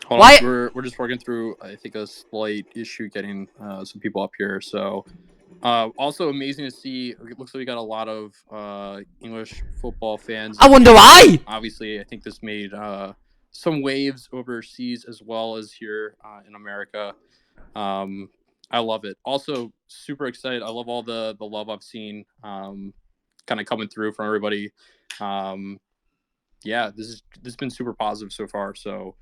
Hold on, Why? we're just working through, I think, a slight issue getting some people up here. So, also amazing to see. It looks like we got a lot of English football fans I in wonder here. why. Obviously, I think this made some waves overseas as well as here in America. Um, I love it. Also, super excited. I love all the love I've seen kind of coming through from everybody. Um, yeah, this has been super positive so far. So,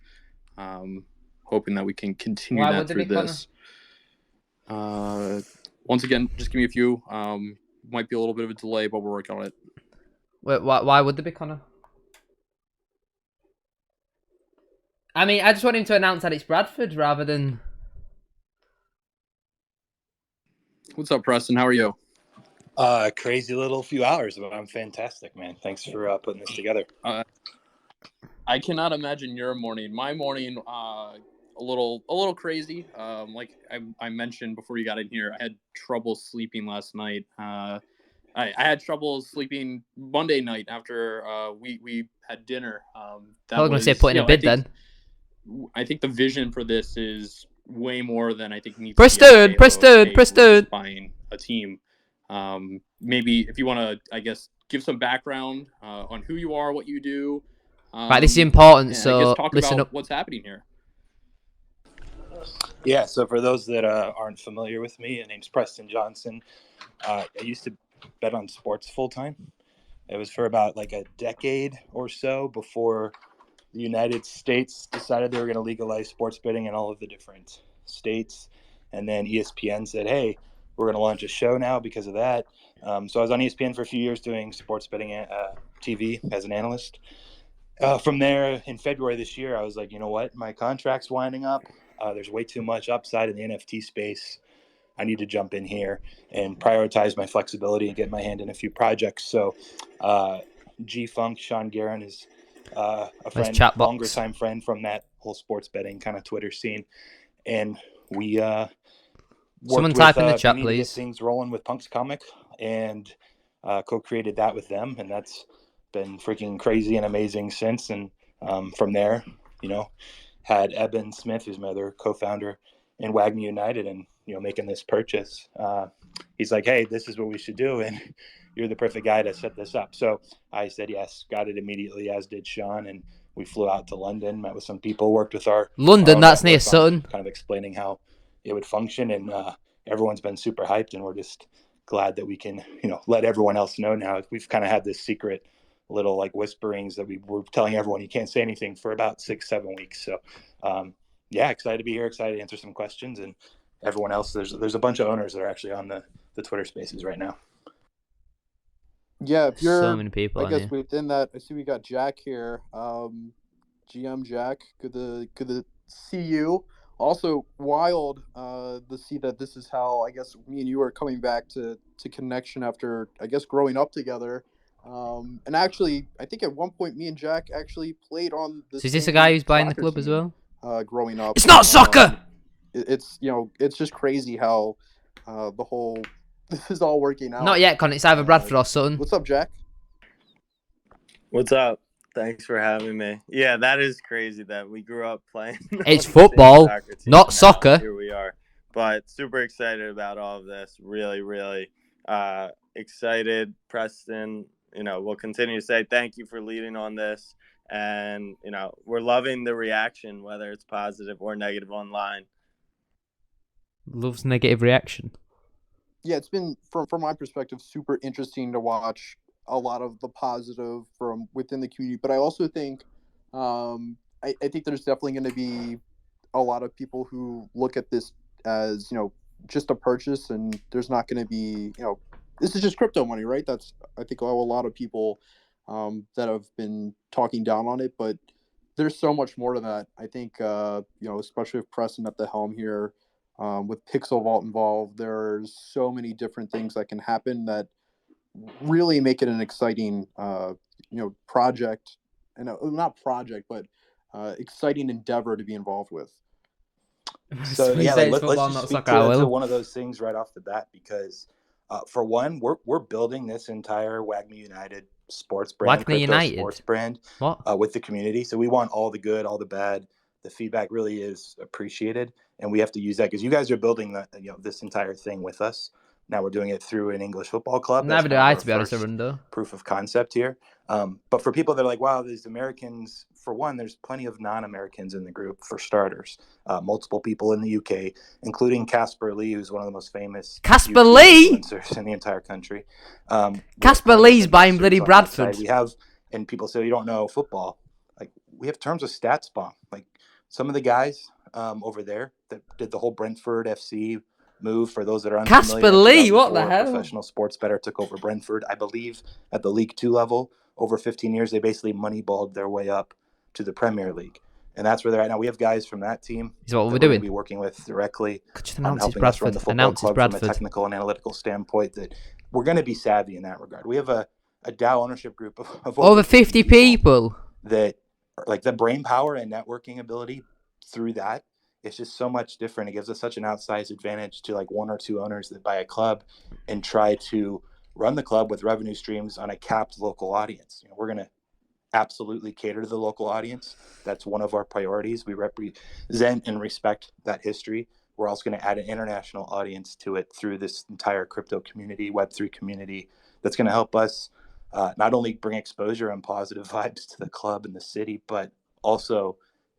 hoping that we can continue Why that would they through be, Connor? this. Once again, just give me a few. Might be a little bit of a delay, but we're working on it. Wait, why would they be, Connor? I mean, I just want him to announce that it's Bradford rather than. What's up, Preston? How are you? Crazy little few hours, but I'm fantastic, man. Thanks for putting this together. I cannot imagine your morning. My morning, a little crazy. Like I mentioned before you got in here, I had trouble sleeping last night. I had trouble sleeping Monday night after we had dinner. I was going to say put in a bid then. I think the vision for this is way more than I think needs Preston, to be. Hey, Preston. we're just buying a team. Maybe if you want to, I guess, give some background on who you are, what you do. Right, this is important, I guess so talk listen about up. what's happening here. Yeah, so for those that aren't familiar with me, my name's Preston Johnson. I used to bet on sports full time. It was for about like a decade or so before the United States decided they were going to legalize sports betting in all of the different states. And then ESPN said, hey, we're going to launch a show now because of that. So I was on ESPN for a few years doing sports betting TV as an analyst. From there, in February this year, I was like, you know what? My contract's winding up. There's way too much upside in the NFT space. I need to jump in here and prioritize my flexibility and get my hand in a few projects. So G-Funk, Sean Guerin is a friend, longer time friend from that whole sports betting kind of Twitter scene. And we Someone worked type with in the chat, Beanie please. to get things rolling with Punk's comic and co-created that with them. And that's been freaking crazy and amazing since. And from there, you know, had Eben Smith, who's my other co-founder in Wagmi United, and making this purchase. He's like, hey, this is what we should do, and you're the perfect guy to set this up. So I said yes, got it immediately, as did Sean, and we flew out to London, met with some people, worked with our London, that's near Sutton, kind of explaining how it would function, and everyone's been super hyped, and we're just glad that we can let everyone else know now. We've kind of had this secret little like whisperings that we were telling everyone you can't say anything for about 6-7 weeks. So yeah, excited to be here, excited to answer some questions, and everyone else, there's a bunch of owners that are actually on the Twitter spaces right now. Yeah, if you're so many people, I guess within that, I see we got Jack here. GM Jack, good to see you. Also wild to see that this is how I guess me and you are coming back to connection after I guess growing up together. And actually, I think at one point me and Jack actually played on the. So is this a guy who's buying the club as well? Growing up, it's not soccer. It's it's just crazy how the whole this is all working out. Not yet, Con. It's either Bradford or Sutton. What's up, Jack? What's up? Thanks for having me. Yeah, that is crazy that we grew up playing. It's football, not soccer. Here we are. But super excited about all of this. Really, really excited. Preston, we'll continue to say thank you for leading on this. And, we're loving the reaction, whether it's positive or negative online. Loves negative reaction. Yeah, it's been, from my perspective, super interesting to watch a lot of the positive from within the community. But I also think, I think there's definitely going to be a lot of people who look at this as, just a purchase, and there's not going to be, this is just crypto money, right? That's, I think, a lot of people that have been talking down on it, but there's so much more to that. I think, especially with Preston at the helm here, with Pixel Vault involved, there's so many different things that can happen that really make it an exciting, project, and not project, but exciting endeavor to be involved with. So yeah, let's just speak to one of those things right off the bat, because for one, we're building this entire Wagmi United sports brand, Wagmi United sports brand, with the community. So we want all the good, all the bad, the feedback really is appreciated, and we have to use that because you guys are building this entire thing with us. Now we're doing it through an English football club. Never do I, to be honest, Arundo. Proof of concept here. But for people that are like, wow, these Americans, for one, there's plenty of non-Americans in the group, for starters. Multiple people in the UK, including Casper Lee, who's one of the most famous Casper Lee influencers in the entire country. Casper Lee's buying bloody Bradford. We have, and people say you don't know football. Like, we have terms of stats bomb. Like, some of the guys over there that did the whole Brentford FC move, for those that are unfamiliar. Casper Lee, what the hell? Professional sports bettor took over Brentford, I believe, at the League 2 level. Over 15 years, they basically moneyballed their way up to the Premier League. And that's where they're at now. We have guys from that team is what we're that doing. We're going to be working with directly on helping us run the football Announce club Bradford. from a technical and analytical standpoint, that we're going to be savvy in that regard. We have a DAO ownership group of over 50 people that, like, the brain power and networking ability through that, it's just so much different. It gives us such an outsized advantage to like one or two owners that buy a club and try to run the club with revenue streams on a capped local audience. We're going to absolutely cater to the local audience. That's one of our priorities. We represent and respect that history. We're also going to add an international audience to it through this entire crypto community, Web3 community, that's going to help us not only bring exposure and positive vibes to the club and the city, but also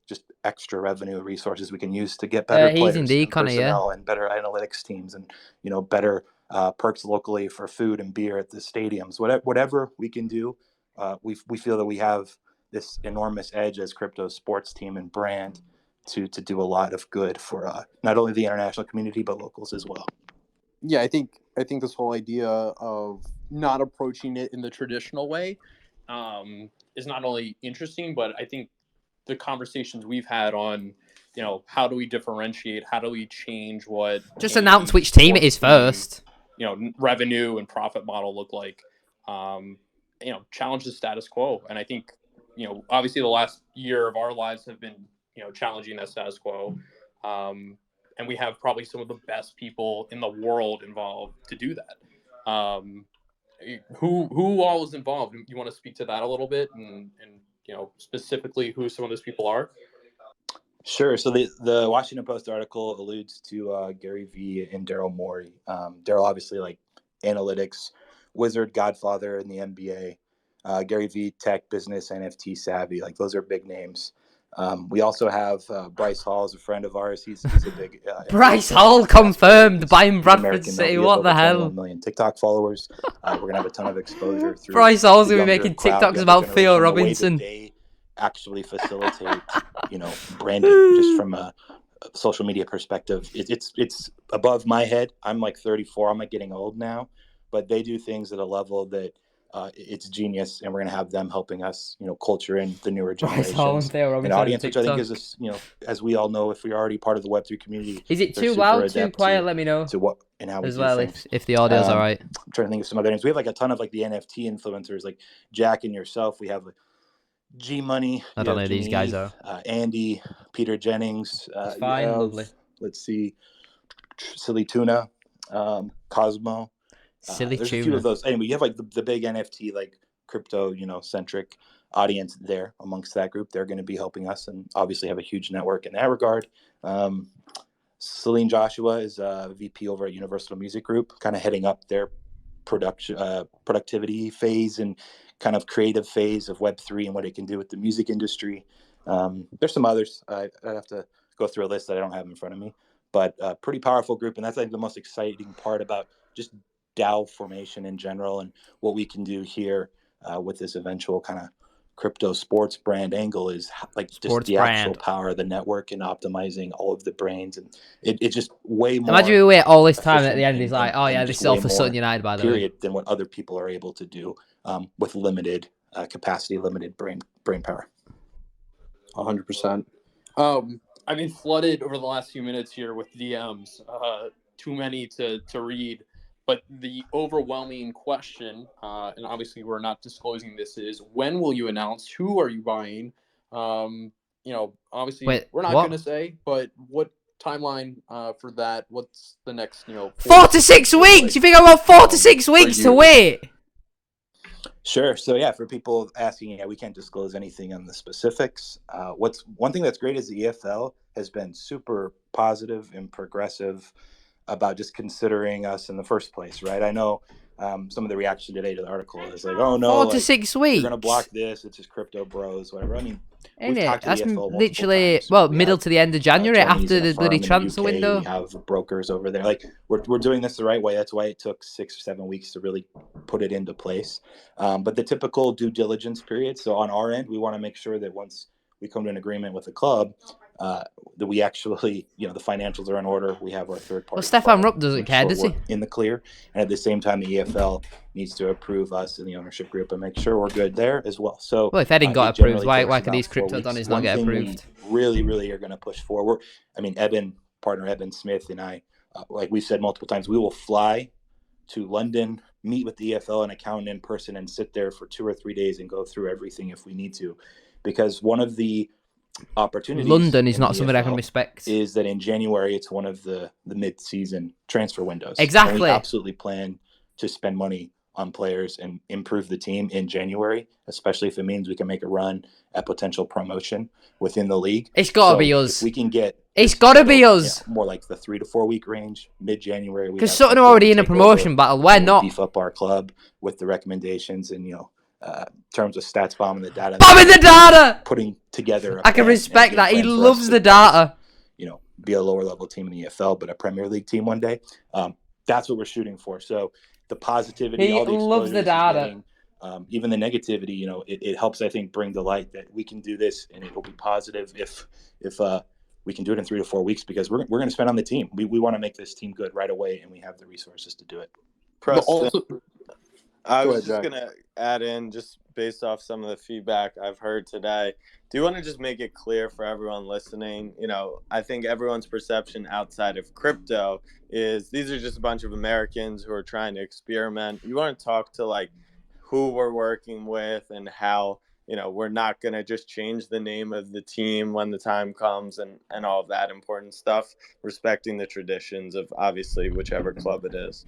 just extra revenue resources we can use to get better players and personnel and better analytics teams, and better perks locally for food and beer at the stadiums. Whatever we can do, we feel that we have this enormous edge as crypto sports team and brand to do a lot of good for not only the international community but locals as well. Yeah, I think this whole idea of not approaching it in the traditional way is not only interesting, but I think the conversations we've had on, how do we differentiate? How do we change what? Just announce which team it is first. Revenue and profit model look like. Challenge the status quo. And I think, obviously the last year of our lives have been, challenging that status quo. And we have probably some of the best people in the world involved to do that. Who all is involved? You want to speak to that a little bit and specifically who some of those people are? Sure. So the Washington Post article alludes to Gary Vee and Daryl Morey. Daryl, obviously, like, analytics wizard, godfather in the NBA. Gary Vee, tech, business, NFT savvy. Like, those are big names. We also have Bryce Hall is a friend of ours. He's a big Bryce Hall confirmed buying Bradford City. What the hell? 1 million TikTok followers. We're gonna have a ton of exposure through. Bryce Hall's gonna be making TikToks about Theo Robinson. They actually facilitate, branding just from a social media perspective. It's above my head. I'm like 34. I'm like getting old now, but they do things at a level that. It's genius, and we're going to have them helping us, culture in the newer generations and audience, which I think is, as we all know, if we're already part of the Web3 community. Is it too loud, too quiet? Let me know. To what and how we as do well, things. if the audio's all right. I'm trying to think of some other names. We have like a ton of like the NFT influencers, like Jack and yourself. We have like G Money. I don't know who these guys are. Andy, Peter Jennings. Fine, lovely. Let's see, Silly Tuna, Cosmo. Silly there's tuna. A few of those. Anyway, you have like the big NFT, like crypto, centric audience there amongst that group. They're going to be helping us, and obviously have a huge network in that regard. Celine Joshua is a VP over at Universal Music Group, kind of heading up their productivity phase and kind of creative phase of Web3 and what it can do with the music industry. There's some others. I'd have to go through a list that I don't have in front of me, but a pretty powerful group. And that's, I think, the most exciting part about just DAO formation in general and what we can do here with this eventual kind of crypto sports brand angle is like just sports the brand. Actual power of the network and optimizing all of the brains, and it's just way more. Imagine we wait all this time and at the end he's like, oh yeah, this is all for Sutton United, by the way. Than what other people are able to do with limited capacity, limited brain power. 100%. I've been flooded over the last few minutes here with DMs. Too many to read. But the overwhelming question, and obviously we're not disclosing this, is when will you announce? Who are you buying? Obviously we're not going to say, but what timeline for that? What's the next, 4 to 6 weeks? You think I want 4 to 6 weeks to wait? Sure. So yeah, for people asking, yeah, we can't disclose anything on the specifics. What's one thing that's great is the EFL has been super positive and progressive about just considering us in the first place, right? I know some of the reaction today to the article is like, oh no, 4 to like 6 you're gonna block weeks. this. It's just crypto bros, whatever. I mean, Ain't we've it? talked to the That's EFL multiple literally, times. well, We middle have to the end of January attorneys after in a the bloody firm in the transfer UK. window. We have brokers over there. Like we're doing this the right way. That's why it took 6 or 7 weeks to really put it into place. But the typical due diligence period. So on our end, we want to make sure that once we come to an agreement with the club, that we actually, the financials are in order. We have our third party. Well, Stefan Rupp doesn't care, sure does he? we're in the clear, and at the same time, the EFL needs to approve us in the ownership group and make sure we're good there as well. So, Well, if Eddin got it approved, generally why takes can about these 4 crypto weeks. donnies not One get thing approved? we really are going to push forward. I mean, partner Evan Smith and I, like we said multiple times, we will fly to London, meet with the EFL and accountant in person, and sit there for 2 or 3 days and go through everything if we need to, because one of the opportunities London is in not the something I can EFL respect. is that in January it's one of the mid-season transfer windows. Exactly. And we absolutely plan to spend money on players and improve the team in January, especially if it means we can make a run at potential promotion within the league. It's got to be us. If we can get It's got to be us. more like the 3 to 4 week range, mid-January. Because Sutton are already in a promotion battle. We're not. Beef up our club with the recommendations and, terms of stats bomb and the data. Bombing the data! Putting together. I can respect that. He loves the data. Be a lower level team in the EFL, but a Premier League team one day. That's what we're shooting for. So the positivity, all the loves the data. Even the negativity, it helps, I think, bring the light that we can do this and it will be positive if we can do it in 3 to 4 weeks, because we're going to spend on the team. We want to make this team good right away, and we have the resources to do it. Preston, I was just going to add in, just based off some of the feedback I've heard today, do you want to just make it clear for everyone listening? I think everyone's perception outside of crypto is these are just a bunch of Americans who are trying to experiment. You want to talk to who we're working with and how, we're not going to just change the name of the team when the time comes and all of that important stuff, respecting the traditions of obviously whichever club it is.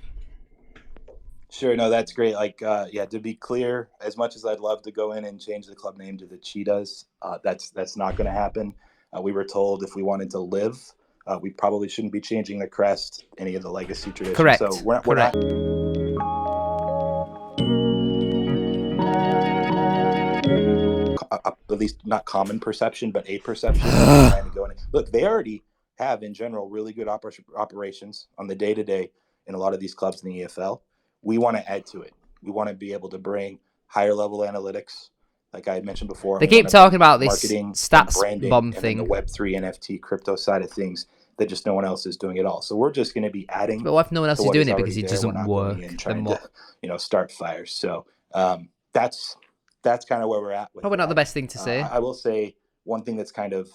Sure. No, that's great. To be clear, as much as I'd love to go in and change the club name to the Cheetahs, that's not going to happen. We were told if we wanted to live, we probably shouldn't be changing the crest, any of the legacy traditions. Correct. So we're not. At least not common perception, but a perception. Trying to go in. Look, they already have, in general, really good operations on the day-to-day in a lot of these clubs in the EFL. We want to add to it. We want to be able to bring higher level analytics, like I had mentioned before. They keep talking about this marketing, stats branding, bomb and thing. the Web3 NFT crypto side of things that just no one else is doing at all. So we're just going to be adding. But what if no one else is doing it because it doesn't work? Trying to, start fires. So that's kind of where we're at with probably not the best thing to say. I will say one thing that's kind of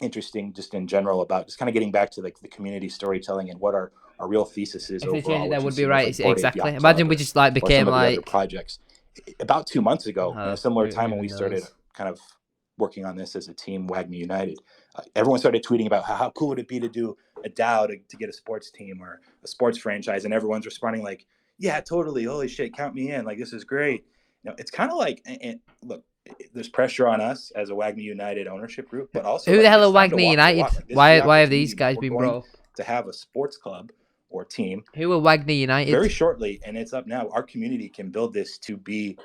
interesting just in general about just kind of getting back to the community storytelling and what our real thesis is. If they overall, changed it, that would be seems right. Exactly. Yacht Imagine Club we just became some of the like other projects. About 2 months ago, in a similar time when we started kind of working on this as a team, Wagmi United, everyone started tweeting about how cool would it be to do a DAO to get a sports team or a sports franchise, and everyone's responding like, yeah, totally, holy shit, count me in, like this is great. It's kind of like, and look, there's pressure on us as a Wagmi United ownership group, but also who the hell are Wagmi United? Why have these guys been brought to have a sports club or team? Who are Wagmi United? Very shortly, and it's up now. Our community can build this to be,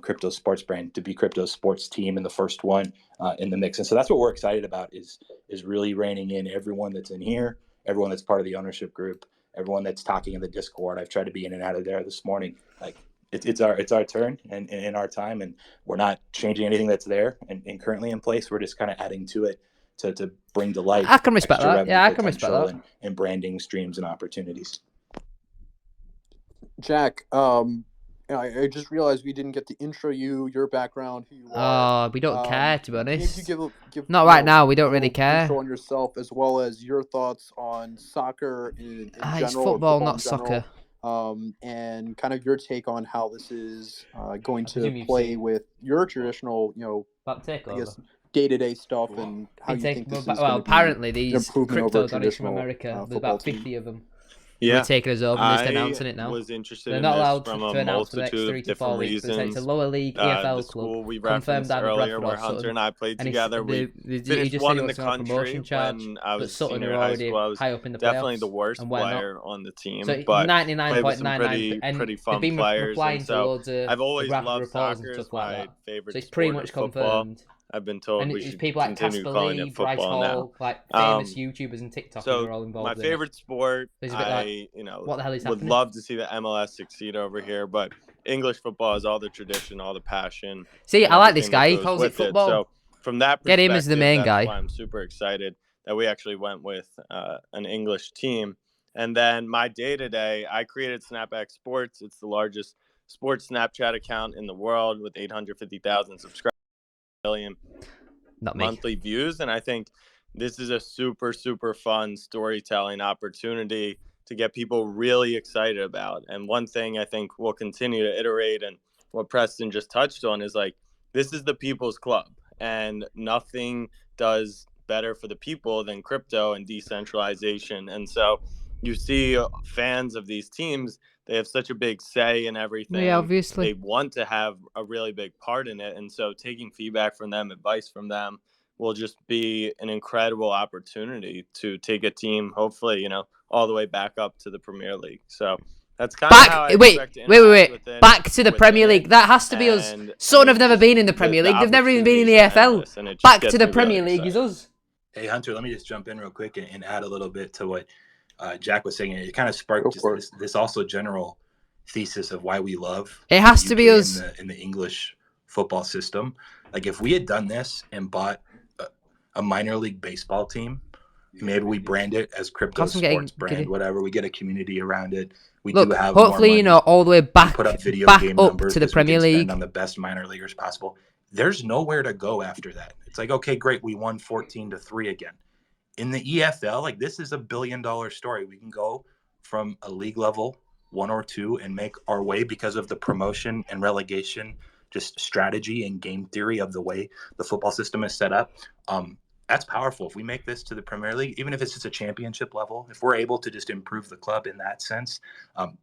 crypto sports brand, to be crypto sports team, and the first one in the mix. And so that's what we're excited about is really reining in everyone that's in here, everyone that's part of the ownership group, everyone that's talking in the Discord. I've tried to be in and out of there this morning. Like it's our turn and in our time, and we're not changing anything that's there and currently in place. We're just kind of adding to it to bring to life. I can respect that. Yeah, I can respect that. And branding streams and opportunities. Jack, I just realized we didn't get to intro you, your background, who you are. We don't care, to be honest. Give not right now. We don't really care. Intro on yourself, as well as your thoughts on soccer in general. It's football, not soccer. And kind of your take on how this is going to play with your traditional, I guess, day-to-day stuff, and how you think this is going to apparently these improvement crypto over donnies from traditional America, there's football about 50 team. of them. we're Yeah, taking us over and just I announcing it now. was interested They're in not this allowed from a to announce for the next multitude 3 of to 4 different weeks, but it's a reasons. lower league The EFL club school we confirmed referenced either earlier, Bradford where or Hunter Sutton. and I played And together, we he finished just said one he in the wants to have a promotion country charge, when I but was a Sutton senior are in high already school. I was high up in the definitely the playoffs, worst and we're not. player on the team, So but played with some 99.9%, and pretty they've fun been players. And replying to so loads of I've the always Bradford loved reporters and soccer. It's stuff like my that. So favorite it's pretty sport much of football. confirmed. I've been told And we it's should people like continue Casper calling Lee, it Bryce football now. Hall, like famous Um, YouTubers and TikTokers So are all my involved in it. favorite sport, So it's a bit like, I what the hell is would happening? love to see the MLS succeed over here, but English football is all the tradition, all the passion. See, And I like this everything that guy. He goes calls it with football. So from that Get perspective, him as the main that's guy. why I'm super excited that we actually went with an English team. And then my day-to-day, I created Snapback Sports. It's the largest sports Snapchat account in the world with 850,000 subscribers, million Not me. monthly views. And I think this is a super, super fun storytelling opportunity to get people really excited about. And one thing I think we'll continue to iterate, and what Preston just touched on, is like, this is the people's club, and nothing does better for the people than crypto and decentralization. And so you see fans of these teams, they have such a big say in everything. Yeah, obviously. They want to have a really big part in it. And so taking feedback from them, advice from them, will just be an incredible opportunity to take a team, hopefully, all the way back up to the Premier League. So that's kind of how I expect to interact with it. Back to the Premier League. That has to be us. And Sutton have never been in the Premier League. They've never even been in the EFL. Back to the Premier League is us. Hey, Hunter, let me just jump in real quick and add a little bit to what Jack was saying. It kind of sparked just this also general thesis of why we love it has to be us in the English football system. Like, if we had done this and bought a minor league baseball team, maybe we brand it as crypto sports brand, whatever. We get a community around it. We do have hopefully more money. All the way back, put up video game up numbers to the Premier League on the best minor leaguers possible. There's nowhere to go after that. It's like, okay, great, we won 14-3 again. In the EFL, like, this is $1 billion story. We can go from a league level 1 or 2 and make our way because of the promotion and relegation, just strategy and game theory of the way the football system is set up. That's powerful. If we make this to the Premier League, even if it's just a championship level, if we're able to just improve the club in that sense,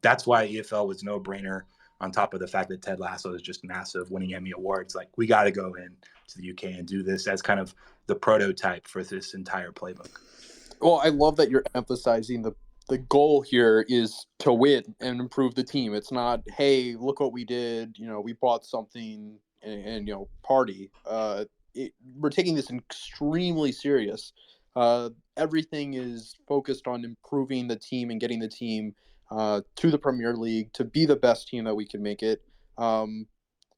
that's why EFL was no brainer. On top of the fact that Ted Lasso is just massive, winning Emmy Awards, like, we got to go in to the UK and do this as kind of the prototype for this entire playbook. Well, I love that you're emphasizing the goal here is to win and improve the team. It's not, hey, look what we did. We bought something and party. We're taking this extremely serious. Everything is focused on improving the team and getting the team to the Premier League to be the best team that we can make it. And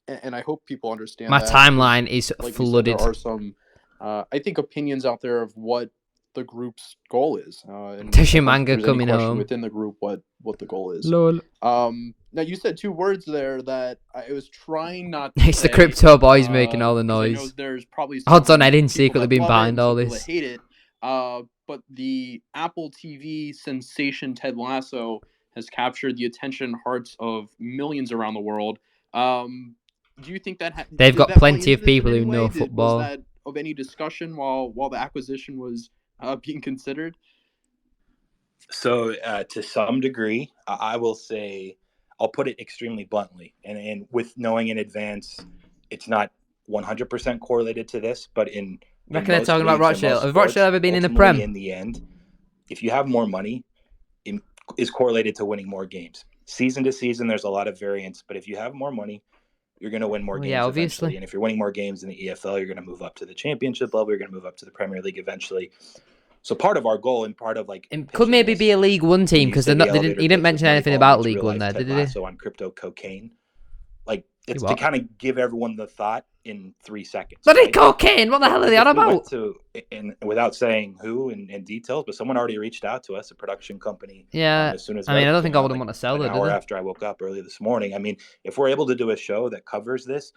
I hope people understand my that. timeline is like flooded. There are some, I think, opinions out there of what the group's goal is. And Manga coming home within the group, what the goal is. Lol. Now you said 2 words there that I was trying not to It's say, the crypto boys making all the I noise. know there's probably odds on I didn't people secretly that been love it behind and all some people this. that hate it. But the Apple TV sensation Ted Lasso has captured the attention and hearts of millions around the world. Do you think that they've got plenty of people who know football? Was that of any discussion while the acquisition was being considered? So to some degree, I will say, I'll put it extremely bluntly, and with knowing in advance, it's not 100% correlated to this, but in reckon they're talking about Rochdale. Has Rochdale ever been in the Prem? In the end, if you have more money, it is correlated to winning more games. Season to season, there's a lot of variance, but if you have more money, you're going to win more games obviously. eventually. And if you're winning more games in the EFL, you're going to move up to the championship level. You're going to move up to the Premier League eventually. So part of our goal and part of it could maybe be a League One team because they're not. He didn't mention anything about League One there, did he? So on crypto cocaine, like, it's to kind of give everyone the thought in 3 seconds. Bloody cocaine! What the hell are they on about? And without saying who in details, but someone already reached out to us, a production company. Yeah, as soon as I don't think I wouldn't want to sell it. An hour after I woke up early this morning. I mean, if we're able to do a show that covers this,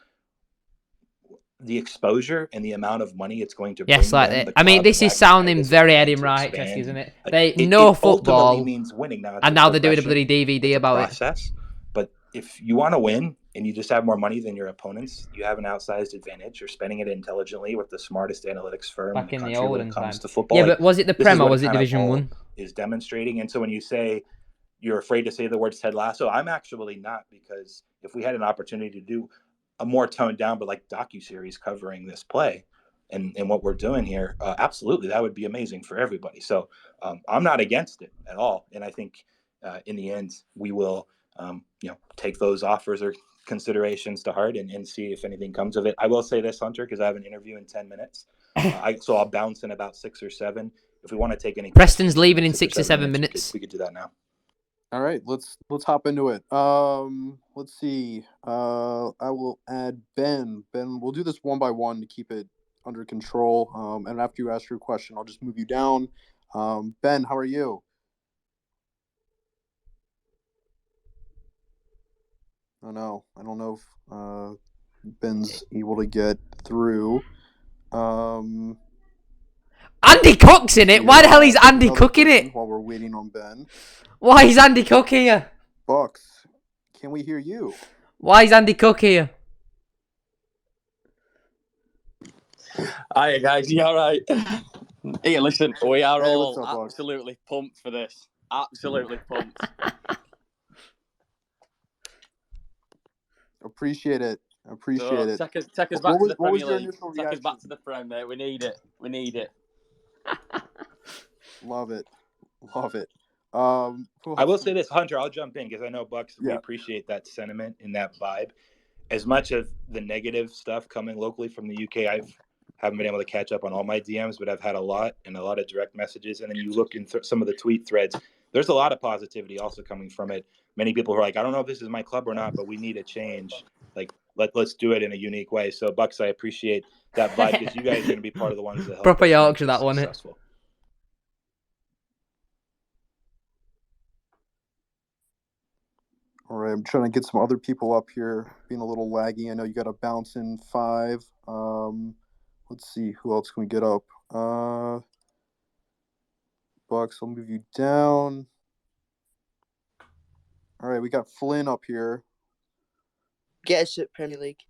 the exposure and the amount of money it's going to bring. Yes, like that. I mean, this is sounding very Eddie Wright, isn't it? They know football, means winning now, and now they're doing a bloody DVD about it. But if you want to win and you just have more money than your opponents, you have an outsized advantage. You're spending it intelligently with the smartest analytics firm back in the in country the when olden it comes time. to football. Yeah, but was it the Prem or was it Division 1? Is demonstrating, and so when you say you're afraid to say the words Ted Lasso. I'm actually not, because if we had an opportunity to do a more toned down, but like docuseries covering this play and what we're doing here, absolutely, that would be amazing for everybody. So I'm not against it at all. And I think in the end, we will, take those offers or considerations to heart and see if anything comes of it. I will say this, Hunter, because I have an interview in 10 minutes. So I'll bounce in about 6 or 7. If we want to take any Preston's leaving in 6 or 7 minutes. We could do that now. All right, let's hop into it. Let's see. I will add Ben. Ben, we'll do this one by one to keep it under control. And after you ask your question, I'll just move you down. Ben, how are you? Oh no, I don't know if Ben's able to get through. Andy Cook's in it. Why the hell is Andy Cook in it? While we're waiting on Ben. Why is Andy Cook here? Bucks, can we hear you? Why is Andy Cook here? Hiya guys, you alright? Hey, listen, we are Hey, all what's up, Bucks? absolutely pumped for this. Absolutely pumped. Appreciate it. Appreciate it. Take us back to the Premier League. Take us back to the Prem, mate. We need it. We need it. Love it. Love it. I will say this, Hunter, I'll jump in because I know Bucks, we appreciate that sentiment and that vibe. As much of the negative stuff coming locally from the UK, haven't been able to catch up on all my DMs, but I've had a lot of direct messages. And then you look in some of the tweet threads, there's a lot of positivity also coming from it. Many people who are like, I don't know if this is my club or not, but we need a change. Like, let's do it in a unique way. So, Bucks, I appreciate that vibe because you guys are going to be part of the ones that help. Proper Yorkshire, that one. Successful. All right, I'm trying to get some other people up here. Being a little laggy. I know you got to bounce in 5. Let's see, who else can we get up? Bucks, I'll move you down. All right, we got Flynn up here. Get us to Premier League.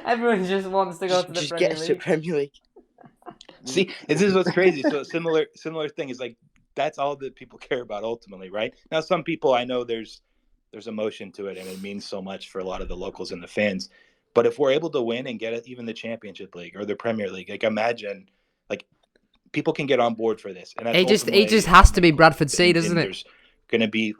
Everyone just wants to go to the Just Premier get us League. to Premier League. See, this is what's crazy. So similar thing is like that's all that people care about ultimately, right? Now, some people I know there's emotion to it, and it means so much for a lot of the locals and the fans. But if we're able to win and get even the Championship League or the Premier League, like imagine, like people can get on board for this. And that's it just has to be Bradford C, doesn't it? There's going to be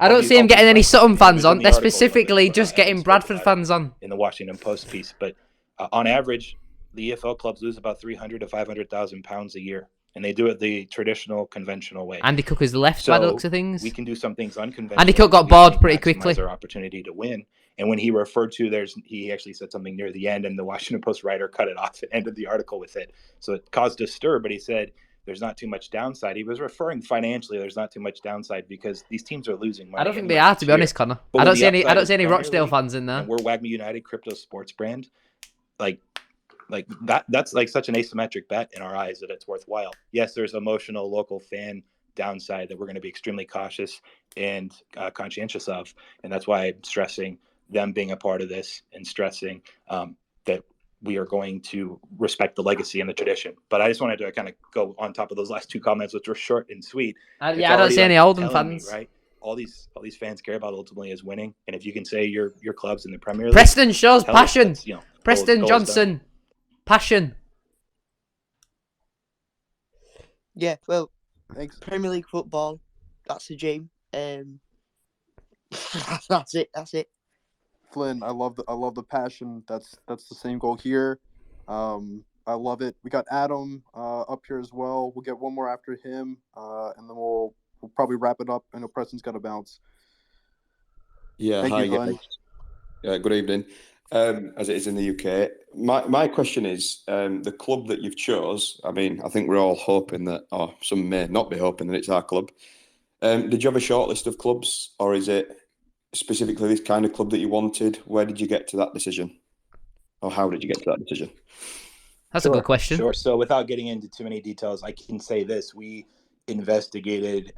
I don't see him getting any Sutton fans on. They're specifically just getting Bradford fans on in the Washington Post piece. But on average, the EFL clubs lose about 300 to 500,000 pounds a year, and they do it the traditional, conventional way. Andy Cook is left by the looks of things. We can do some things unconventional. Andy Cook got bored pretty quickly. Our opportunity to win. And when he referred to he actually said something near the end, and the Washington Post writer cut it off and ended the article with it. So it caused a stir, but he said there's not too much downside. He was referring financially. There's not too much downside because these teams are losing money. I don't think they are, to be honest, Connor. I don't see any Rochdale fans in there. And we're Wagmi United crypto sports brand. Like that's like such an asymmetric bet in our eyes that it's worthwhile. Yes, there's emotional local fan downside that we're going to be extremely cautious and conscientious of, and that's why I'm stressing them being a part of this and stressing that we are going to respect the legacy and the tradition. But I just wanted to kind of go on top of those last 2 comments, which were short and sweet. I don't see any Oldham fans. Right? All these fans care about ultimately is winning, and if you can say your club's in the Premier League, Preston shows passion. Preston goals Johnson, done. passion. Yeah, well, Thanks. Premier League football, that's the dream. That's it. Flynn, I love the passion. That's the same goal here. I love it. We got Adam up here as well. We'll get one more after him, and then we'll probably wrap it up. I know Preston's got to bounce. Yeah, Thank hi you, guys. Good evening. As it is in the UK, my question is the club that you've chose. I mean, I think we're all hoping that, or some may not be hoping that it's our club. Did you have a short list of clubs, or is it specifically this kind of club that you wanted? Where did you get to that decision, or how did you get to that decision? That's a good question. Sure. So without getting into too many details, I can say this: we investigated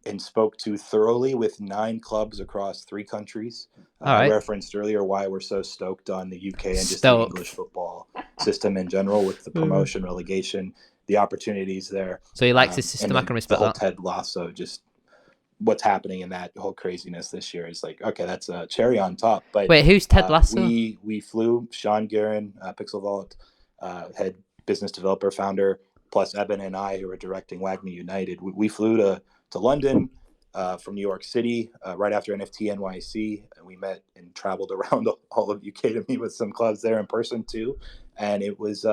and spoke to thoroughly with 9 clubs across 3 countries. I referenced earlier why we're so stoked on the UK and just the English football system in general, with the promotion, relegation, the opportunities there. So he likes his system. I can respect the whole that. Ted Lasso, just what's happening in that whole craziness this year is like, okay, that's a cherry on top. But wait, who's Ted Lasso? We flew Sean Guerin, Pixel Vault, head business developer founder, plus Eben and I, who are directing Wagmi United. We flew to London from New York City right after NFT NYC, and we met and traveled around all of UK to meet with some clubs there in person too. And it was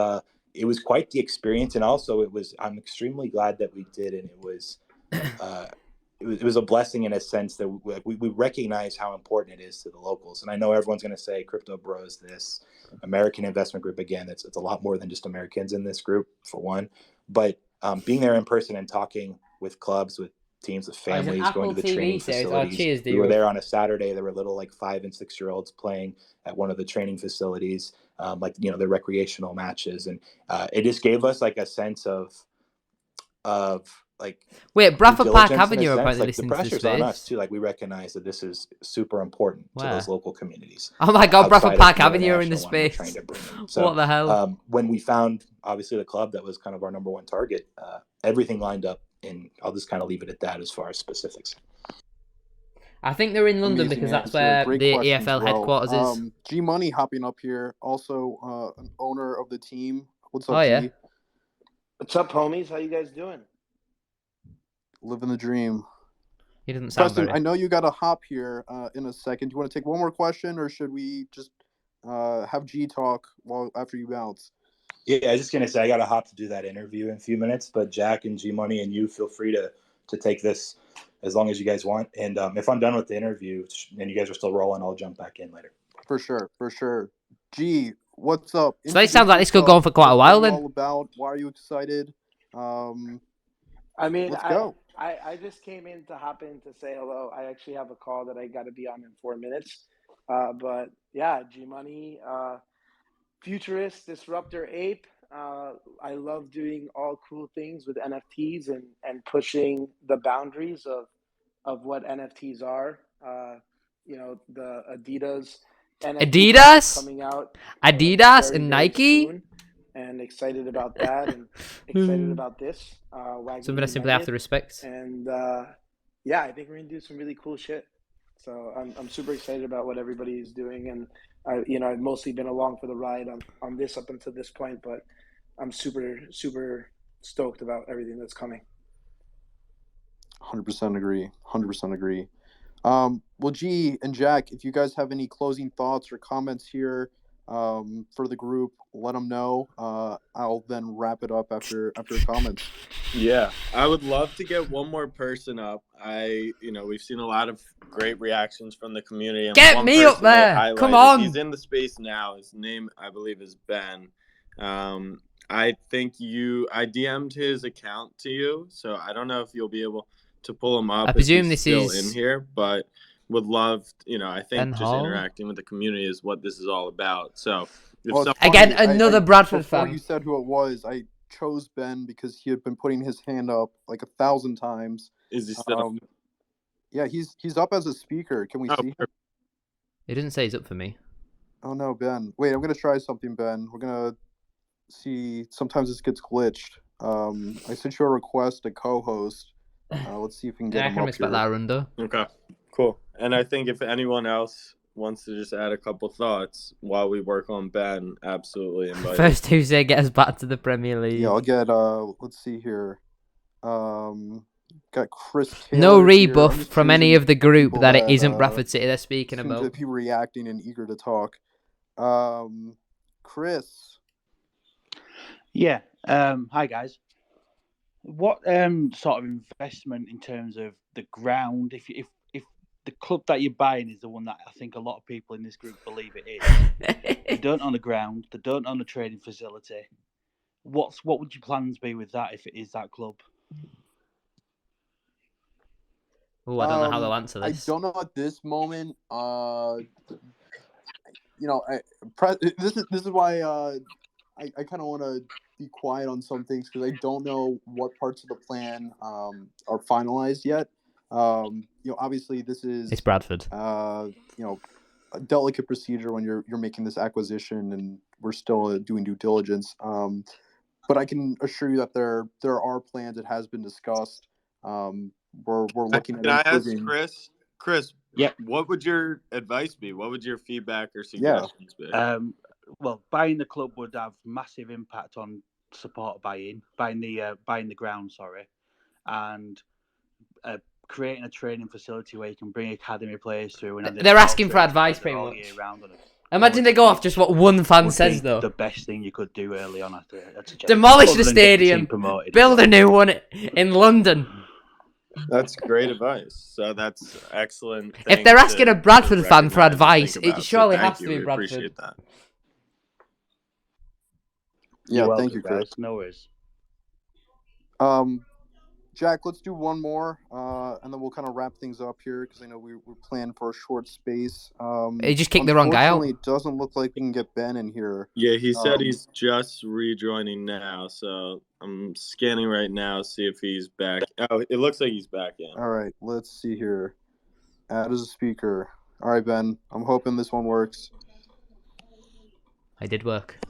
quite the experience, and also I'm extremely glad that we did, and it was a blessing in a sense that we recognize how important it is to the locals. And I know everyone's going to say Crypto Bros, this American investment group. Again, it's a lot more than just Americans in this group, for one. But being there in person and talking with clubs, with teams, with families, going to the training facilities. We were there on a Saturday. There were little like 5 and 6 year olds playing at one of the training facilities, the recreational matches, and it just gave us like a sense of like, wait, Bradford Park Avenue are apparently like, listening the to this pressure's space. on us too. Like, we recognize that this is super important to those local communities. Oh my god, Bradford Park Avenue are in the space. So, what the hell? When we found obviously the club that was kind of our number one target, everything lined up, and I'll just kind of leave it at that as far as specifics. I think they're in London because that's where the EFL headquarters is. G Money hopping up here, also an owner of the team. What's up, Oh, yeah. G? What's up, homies? How you guys doing? Living the dream. He doesn't sound Preston, very... I know you got to hop here in a second. Do you want to take one more question, or should we just have G talk after you bounce? Yeah, I was just gonna say I got to hop to do that interview in a few minutes. But Jack and G Money and you, feel free to take this as long as you guys want. And if I'm done with the interview and you guys are still rolling, I'll jump back in later. For sure. G, what's up? So it sounds like this could go on for quite a while then. All about? Why are you excited? I mean, let's go. I just came in to hop in to say hello. I actually have a call that I got to be on in 4 minutes. But yeah, G Money, futurist, disruptor, ape. I love doing all cool things with NFTs and pushing the boundaries of what NFTs are. The Adidas Adidas coming out. Adidas very, and very Nike. Soon, and excited about that, and excited about this. Something I simply have to respect. And yeah, I think we're gonna do some really cool shit. So I'm super excited about what everybody is doing, and I've mostly been along for the ride on this up until this point, but I'm super, super stoked about everything that's coming. 100% agree. 100% agree. Well, G and Jack, if you guys have any closing thoughts or comments here for the group, let them know. I'll then wrap it up after comments. Yeah, I would love to get one more person up. We've seen a lot of great reactions from the community. And get one me up there. Come on. He's in the space now. His name, I believe, is Ben. I think I DM'd his account to you, so I don't know if you'll be able to pull him up. I presume this is still in here, but would love, I think Ben just Hall? interacting with the community is what this is all about. So again, another Bradford fan. Before you said who it was, I chose Ben because he had been putting his hand up like 1,000 times. Is he still? Yeah, he's up as a speaker. Can we see him? It didn't say he's up for me. Oh no, Ben. Wait, I'm gonna try something, Ben. We're gonna see. Sometimes this gets glitched. I sent you a request to co-host. Let's see if we can get him up here. I can respect that, Rundo. Okay, cool. And I think if anyone else wants to just add a couple thoughts while we work on Ben, absolutely invite. First Tuesday, get us back to the Premier League. Yeah, I'll get. Let's see here. Got Chris Taylor. No rebuff from any of the group that it isn't Bradford City they're speaking about. To be reacting and eager to talk. Chris. Yeah. Hi guys. What sort of investment in terms of the ground? If the club that you're buying is the one that I think a lot of people in this group believe it is, they don't own the ground, they don't own a trading facility. What would your plans be with that if it is that club? Oh, I don't know how they'll answer this. I don't know at this moment. This is why I kind of want to be quiet on some things because I don't know what parts of the plan are finalized yet. Obviously it's Bradford. A delicate procedure when you're making this acquisition, and we're still doing due diligence. But I can assure you that there are plans. It has been discussed. we're looking at Can I ask improving. Chris? Chris, Yeah. what would your advice be? What would your feedback or Yeah. suggestions be? Well, buying the club would have massive impact on support buying the ground, and creating a training facility where you can bring academy players through. And They're asking for advice pretty all much. year round. Imagine they go off just what one fan says though. The best thing you could do early on at a Demolish other the than get the stadium, team promoted. build a new one in London. That's great advice. So that's excellent. If they're asking a Bradford to fan for recognize and advice, think it about. surely thank has you. to be We Bradford. appreciate that. Yeah, You're welcome, thank you, Chris. guys. No worries. Jack, let's do one more, and then we'll kind of wrap things up here because I know we're planning for a short space. He just kicked the wrong guy out. Unfortunately, it doesn't look like we can get Ben in here. Yeah, he said he's just rejoining now, so I'm scanning right now, see if he's back. Oh, it looks like he's back in. All right, let's see here. Add as a speaker. All right, Ben, I'm hoping this one works. I did work.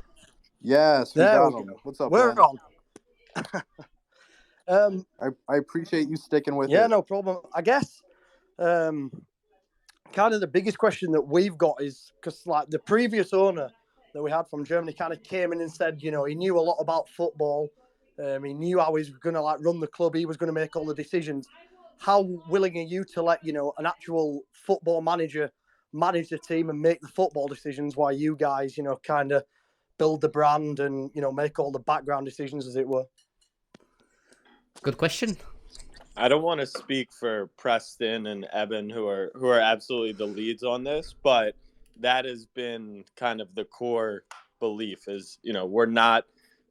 Yes, we got him. What's up, We're Ben? on. I appreciate you sticking with it. Yeah, no problem. I guess kind of the biggest question that we've got is because like the previous owner that we had from Germany kind of came in and said, you know, he knew a lot about football. He knew how he was going to like run the club. He was going to make all the decisions. How willing are you to let, you know, an actual football manager manage the team and make the football decisions while you guys, you know, kind of build the brand and, you know, make all the background decisions, as it were? Good question. I don't want to speak for Preston and Eben, who are absolutely the leads on this, but that has been kind of the core belief is, you know, we're not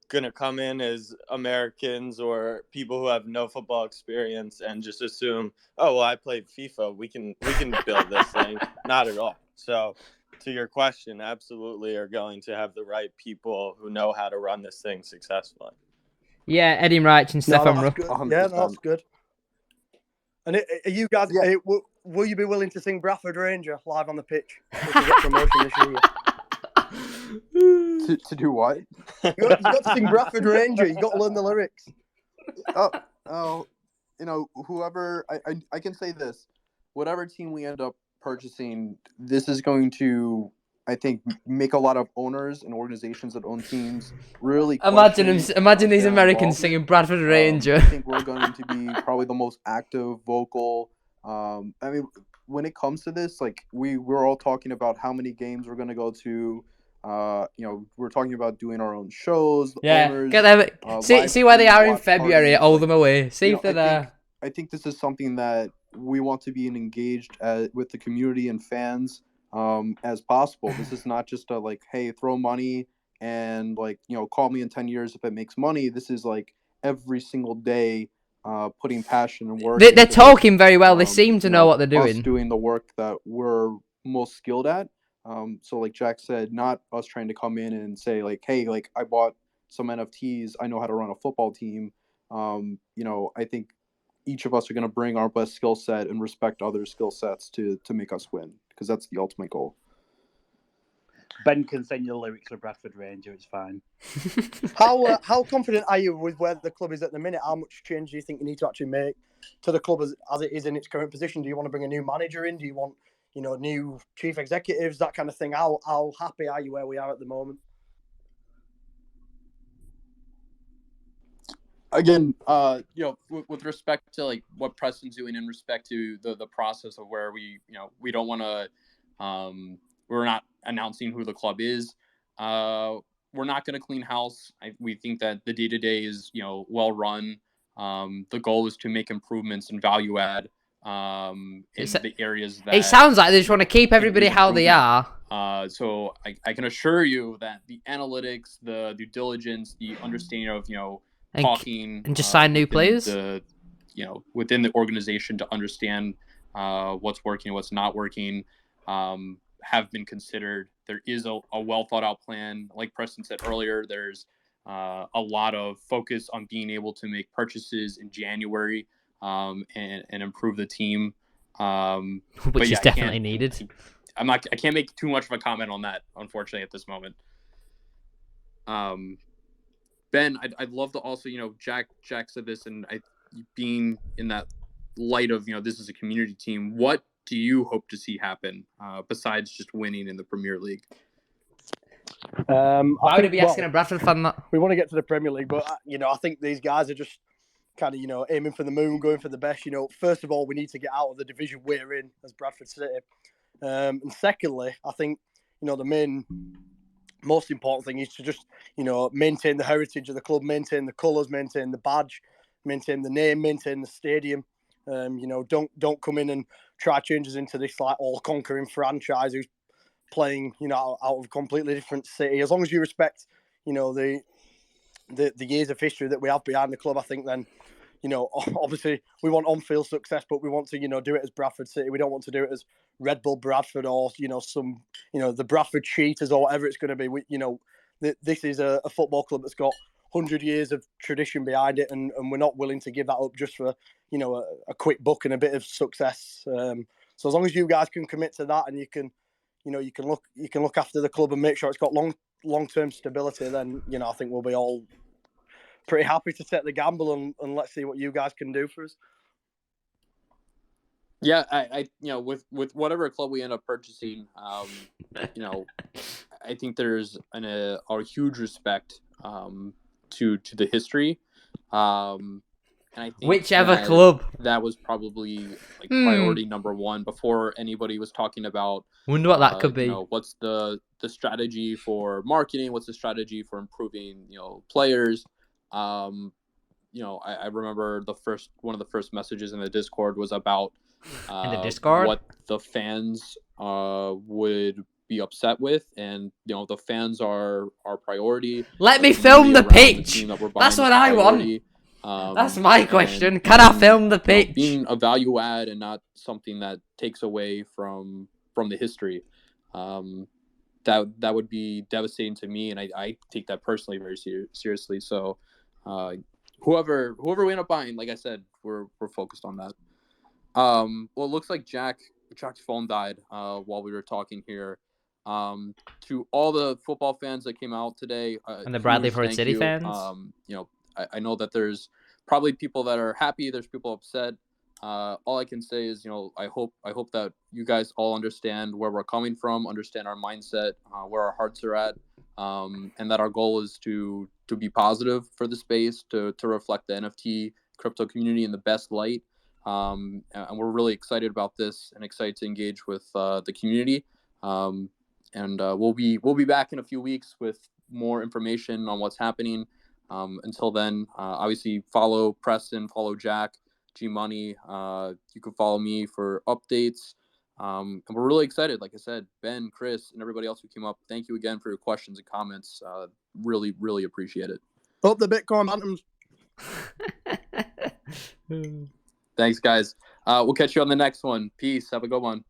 going to come in as Americans or people who have no football experience and just assume, oh, well, I played FIFA. We can build this thing. Not at all. So to your question, absolutely are going to have the right people who know how to run this thing successfully. Yeah, Eddie Reich and Stefan Rupp. Yeah, no, that's good. And are you guys, will you be willing to sing Bradford Ranger live on the pitch if we get promotion this year? To do what? You got to sing Bradford Ranger. You got to learn the lyrics. Oh, you know, whoever I can say this, whatever team we end up purchasing, this is going to, I think, make a lot of owners and organizations that own teams really imagine these Americans singing Bradford Ranger. I think we're going to be probably the most active, vocal. I mean, when it comes to this, like we're all talking about how many games we're going to go to. You know, we're talking about doing our own shows. Yeah, owners, get them. See where they are in February. Hold them away. See if they're there. I think this is something that we want to be engaged with the community and fans as possible. This is not just a like, hey, throw money and like, you know, call me in 10 years if it makes money. This is like every single day putting passion and work. They're talking very well. They seem to know what they're doing. Us doing the work that we're most skilled at. So like Jack said, not us trying to come in and say like, hey, like I bought some NFTs. I know how to run a football team. You know, I think each of us are going to bring our best skill set and respect other skill sets to make us win, because that's the ultimate goal. Ben can send you the lyrics for Bradford Ranger. It's fine. How confident are you with where the club is at the minute? How much change do you think you need to actually make to the club as it is in its current position? Do you want to bring a new manager in? Do you want, you know, new chief executives, that kind of thing? How happy are you where we are at the moment? Again, you know, with respect to like what Preston's doing in respect to the process of where we, you know, we don't want to, we're not announcing who the club is. We're not going to clean house. We think that the day-to-day is, you know, well run. The goal is to make improvements and value add in the areas that it sounds like they just want to keep everybody how they are. So I can assure you that the analytics, the due diligence, the understanding of, you know, talking and just sign new players, you know, within the organization to understand what's working, what's not working, have been considered. There is a well thought out plan. Like Preston said earlier, there's a lot of focus on being able to make purchases in January and improve the team, which is definitely needed. I can't make too much of a comment on that, unfortunately, at this moment. Ben, I'd love to also, you know, Jack said this, and being in that light of, this is a community team, what do you hope to see happen besides just winning in the Premier League? Why would it be asking a Bradford fan that? We want to get to the Premier League, but I think these guys are just kind of aiming for the moon, going for the best. First of all, we need to get out of the division we're in as Bradford City, and secondly, I think the most important thing is to just maintain the heritage of the club, maintain the colours, maintain the badge, maintain the name, maintain the stadium. Don't come in and try change us into this like all-conquering franchise who's playing out of a completely different city. As long as you respect the years of history that we have behind the club, I think then obviously we want on-field success, but we want to do it as Bradford City. We don't want to do it as Red Bull Bradford or the Bradford Cheetahs or whatever it's going to be. This is a football club that's got 100 years of tradition behind it, and we're not willing to give that up just for a quick buck and a bit of success. So as long as you guys can commit to that, and you can look after the club and make sure it's got long-term stability, then I think we'll be all pretty happy to take the gamble and let's see what you guys can do for us. Yeah, I with whatever club we end up purchasing, I think there's a huge respect to the history, and I think whichever club that was probably like priority number one before anybody was talking about. Wonder what that could be. What's the strategy for marketing? What's the strategy for improving players? I remember one of the first messages in the Discord was about in the Discord what the fans would be upset with, and the fans are our priority. Let me film the pitch. That's what I want. That's my question. Can I film the pitch? Being a value add and not something that takes away from the history. That would be devastating to me, and I take that personally very seriously. So whoever we end up buying, like I said, we're focused on that. Well, it looks like Jack's phone died while we were talking here. To all the football fans that came out today, and the Bradford City fans, I know that there's probably people that are happy. There's people upset. All I can say is, I hope that you guys all understand where we're coming from, understand our mindset, where our hearts are at, and that our goal is to be positive for the space, to reflect the NFT crypto community in the best light. And we're really excited about this and excited to engage with the community. And we'll be back in a few weeks with more information on what's happening. Until then, obviously follow Preston, follow Jack, G Money. You can follow me for updates. And we're really excited. Like I said, Ben, Chris, and everybody else who came up, thank you again for your questions and comments. Really, really appreciate it. Hope the Bitcoin bantams. Thanks, guys. We'll catch you on the next one. Peace. Have a good one.